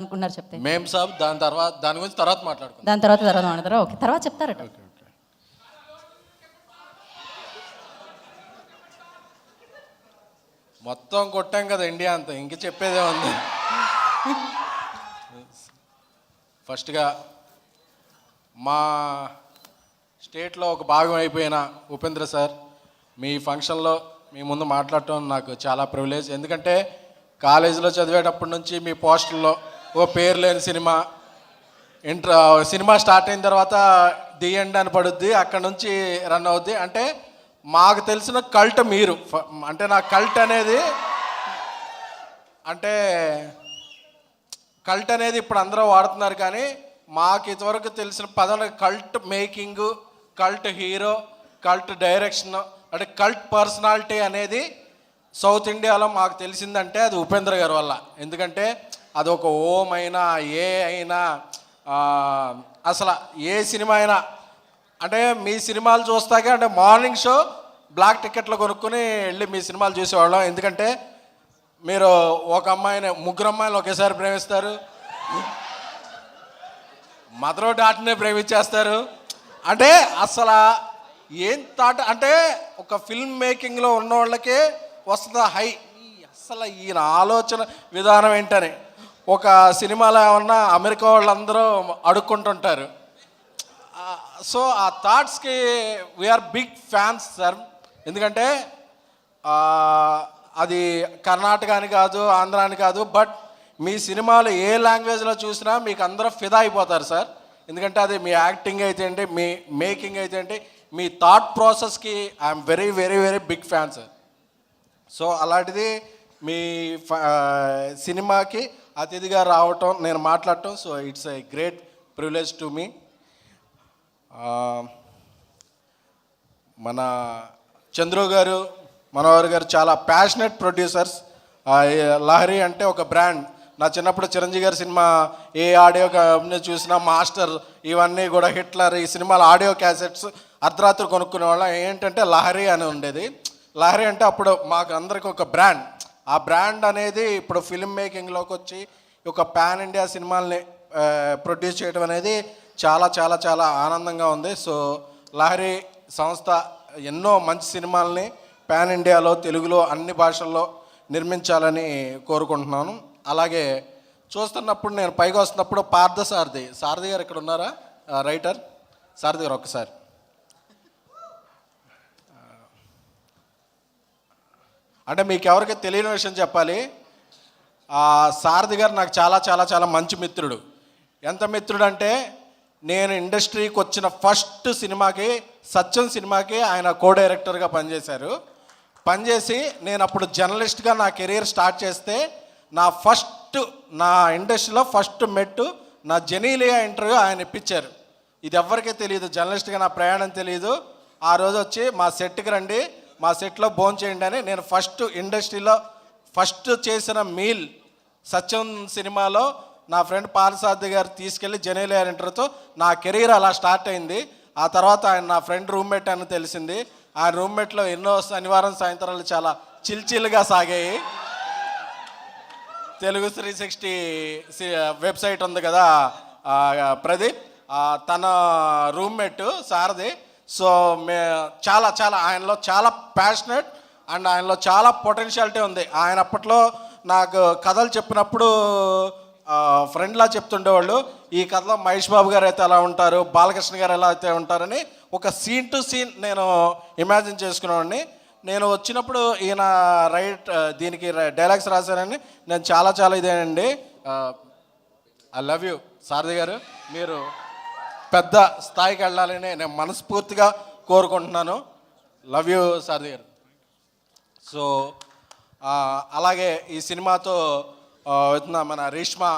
అనుకున్నారు చెప్తే మేం సాబ్ దాని గురించి తర్వాత మాట్లాడుకుందాం. దాని తర్వాత మాట్లాడతారా? ఓకే, తర్వాత చెప్తారట. ఓకే. మొత్తం కొట్టాం కదా ఇండియా అంతా, ఇంక చెప్పేదే ఉంది. ఫస్ట్గా మా స్టేట్లో ఒక భాగం అయిపోయిన ఉపేంద్ర సార్, మీ ఫంక్షన్లో మీ ముందు మాట్లాడటం నాకు చాలా ప్రివిలేజ్. ఎందుకంటే కాలేజీలో చదివేటప్పటి నుంచి మీ పోస్టర్లో ఓ పేరు లేని సినిమా సినిమా స్టార్ట్ అయిన తర్వాత ది ఎండ్ అని పడుద్ది, అక్కడ నుంచి రన్ అవుద్ది. అంటే మాకు తెలిసిన కల్ట్ మీరు. అంటే నా కల్ట్ అనేది ఇప్పుడు అందరూ వాడుతున్నారు, కానీ మాకు ఇంతవరకు తెలిసిన పదం cult making, cult hero, cult direction, అంటే కల్ట్ పర్సనాలిటీ అనేది సౌత్ ఇండియాలో మాకు తెలిసిందంటే అది ఉపేంద్ర గారి వల్ల. ఎందుకంటే అది ఒక ఓం అయినా ఏ అయినా అసలు ఏ సినిమా అయినా, అంటే మీ సినిమాలు చూస్తాకే అంటే మార్నింగ్ షో బ్లాక్ టికెట్లు కొనుక్కొని వెళ్ళి మీ సినిమాలు చూసేవాళ్ళం. ఎందుకంటే మీరు ఒక అమ్మాయిని, ముగ్గురు అమ్మాయిలు ఒకేసారి ప్రేమిస్తారు, మదరో డాట్నే ప్రేమించేస్తారు. అంటే అసలు ఏం థాట్, అంటే ఒక ఫిల్మ్ మేకింగ్లో ఉన్న వాళ్ళకే వస్తుంది హై. అసలు ఈయన ఆలోచన విధానం ఏంటని ఒక సినిమాలో ఏమన్నా అమెరికా వాళ్ళందరూ అడుక్కుంటుంటారు. సో ఆ థాట్స్కి వీఆర్ బిగ్ ఫ్యాన్స్ సార్. ఎందుకంటే అది కర్ణాటక అని కాదు, ఆంధ్ర అని కాదు, బట్ మీ సినిమాలు ఏ లాంగ్వేజ్లో చూసినా మీకు అందరూ ఫిదా అయిపోతారు సార్. ఎందుకంటే అది మీ యాక్టింగ్ అయితే ఏంటి, మీ మేకింగ్ అయితే ఏంటి, మీ థాట్ ప్రాసెస్కి I'm very very very big fan sir. So అలాంటిది మీ సినిమాకి అతిథిగా రావటం, నేను మాట్లాడటం, so it's a great privilege to me. మన చంద్రు గారు, మనోహర్ గారు చాలా ప్యాషనెట్ ప్రొడ్యూసర్స్. లహరి అంటే ఒక బ్రాండ్. నా చిన్నప్పుడు చిరంజీవి గారి సినిమా ఏ ఆడియో చూసినా మాస్టర్, ఇవన్నీ కూడా హిట్లర్, ఈ సినిమాల ఆడియో క్యాసెట్స్ అర్ధరాత్రి కొనుక్కునే వాళ్ళం. ఏంటంటే లహరి అని ఉండేది. లహరి అంటే అప్పుడు మాకు అందరికి ఒక బ్రాండ్. ఆ బ్రాండ్ అనేది ఇప్పుడు ఫిల్మ్ మేకింగ్లోకి వచ్చి ఒక పాన్ ఇండియా సినిమాల్ని ప్రొడ్యూస్ చేయడం అనేది చాలా చాలా చాలా ఆనందంగా ఉంది. సో లహరి సంస్థ ఎన్నో మంచి సినిమాల్ని పాన్ ఇండియాలో, తెలుగులో, అన్ని భాషల్లో నిర్మించాలని కోరుకుంటున్నాను. అలాగే చూస్తున్నప్పుడు నేను పైకి వస్తున్నప్పుడు సారథి గారు ఇక్కడ ఉన్నారా? రైటర్ సారథి గారు ఒక్కసారి. అంటే మీకు ఎవరికి తెలియని విషయం చెప్పాలి, సారథి గారు నాకు చాలా చాలా చాలా మంచి మిత్రుడు. ఎంత మిత్రుడు అంటే, నేను ఇండస్ట్రీకి వచ్చిన ఫస్ట్ సినిమాకి, సత్యం సినిమాకి ఆయన కో డైరెక్టర్గా పనిచేసి నేను అప్పుడు జర్నలిస్ట్గా నా కెరీర్ స్టార్ట్ చేస్తే నా ఇండస్ట్రీలో ఫస్ట్ మెట్టు నా జెనీలియా ఇంటర్వ్యూ ఆయన ఇప్పించారు. ఇది ఎవరికీ తెలియదు, జర్నలిస్ట్గా నా ప్రయాణం తెలియదు. ఆ రోజు వచ్చి మా సెట్కి రండి, మా సెట్లో భోంచేయండి అని నేను ఇండస్ట్రీలో ఫస్ట్ చేసిన మీల్ సత్యం సినిమాలో నా ఫ్రెండ్ పాలసారథి గారు తీసుకెళ్ళి జెనీలియా ఇంటర్వ్యూతో నా కెరీర్ అలా స్టార్ట్ అయింది. ఆ తర్వాత ఆయన నా ఫ్రెండ్ రూమ్మేట్ అని తెలిసింది. ఆ రూమ్మేట్లో ఎన్నో శనివారం సాయంత్రాలు చాలా చిల్చిల్గా సాగాయి. తెలుగు 360 వెబ్సైట్ ఉంది కదా ప్రదీప్, తన రూమ్మేట్ సారథి. సో చాలా చాలా ఆయనలో చాలా ప్యాషనెట్ అండ్ ఆయనలో చాలా పొటెన్షియాలిటీ ఉంది. ఆయన అప్పట్లో నాకు కథలు చెప్పినప్పుడు ఫ్రెండ్లా చెప్తుండేవాళ్ళు. ఈ కథలో మహేష్ బాబు గారు అయితే ఎలా ఉంటారు, బాలకృష్ణ గారు ఎలా అయితే ఉంటారని ఒక సీన్ టు సీన్ నేను ఇమాజిన్ చేసుకునేవాడిని. నేను వచ్చినప్పుడు ఈయన దీనికి డైలాగ్స్ రాశారని నేను చాలా చాలా ఇదేనండి. ఐ లవ్ యూ సారథి గారు, మీరు పెద్ద స్థాయికి వెళ్ళాలని నేను మనస్ఫూర్తిగా కోరుకుంటున్నాను. లవ్ యూ సారథి గారు. సో అలాగే ఈ సినిమాతో మన రేష్మా